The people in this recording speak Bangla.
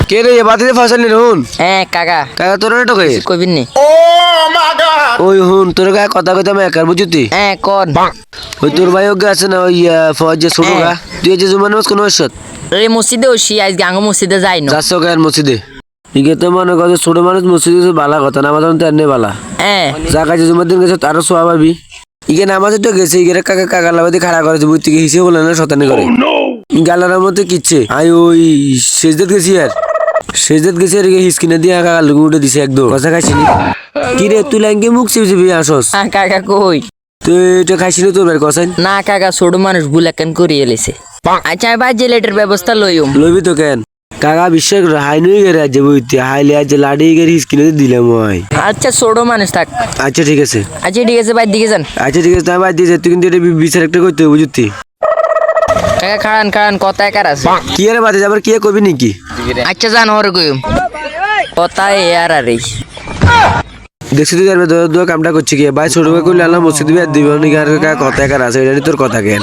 কে রে বাতিতে ফসলি হুন কাকা কাকা তোর টকে কইবিন নি ওই হুন তোর গায়ে কথা কইতে আমি একার বুঝতি কোন ওই তোর ভাই ওকে আছে না ওই ফজ যে ছোট গা তুই যে জুমান মাস কোন ওষুধ এই মসজিদে ওসি আজ গাঙ্গ মসজিদে যাই না যাচ্ছ গায়ের মসজিদে ইগে তো মনে কথা ছোট মানুষ মসজিদে বালা কথা নামাজ তো এনে বালা যা কাজে জুমার দিন গেছে তারও সোয়াবাবি ইগে নামাজে তো গেছে ইগে কাকা কাকা লাভাতে খাড়া করেছে বুঝতে গিয়ে হিসেবে বলে না শতানি করে গালার মধ্যে কিচ্ছে আই ওই শেষদাত গেছি আর শেষদাত গেছি আর হিসকিনে দিয়ে কাকা লুকু উঠে দিছে একদম কথা খাইছিনি কি রে তুই লাইনকে মুখ চিবি আসস কাকা কই তুই এটা খাইছিনি তোর বের কসাইন না কাকা ছোট মানুষ বুলাকেন করিয়ে এলেছে আচ্ছা ভাই জেলেটের ব্যবস্থা লইম লইবি তো কেন কাকা বিশ্বাস করে হাই নই গেরে আজ বুঝতে হাইলে আজ লাড়ি গেরে হিসকিনে দিলাম ওই আচ্ছা ছোট মানুষ থাক আচ্ছা ঠিক আছে ভাই দিকে যান আচ্ছা ঠিক আছে তাই বাদ দিয়ে তুই কিন্তু এটা বিচার একটা করতে হবে বুঝতি কাকা খাড়ান কথা একার আছে কি আরে বাদে যাবার কি কবি নাকি আচ্ছা জান হরে কইম কথা আর আরে দেখছি তুই যাবে দোয়া কামটা করছি কি ভাই ছোট ভাই করলে আল্লাহ মসজিদ বিয়ে দিবে আর কথা একার আছে এটা তোর কথা কেন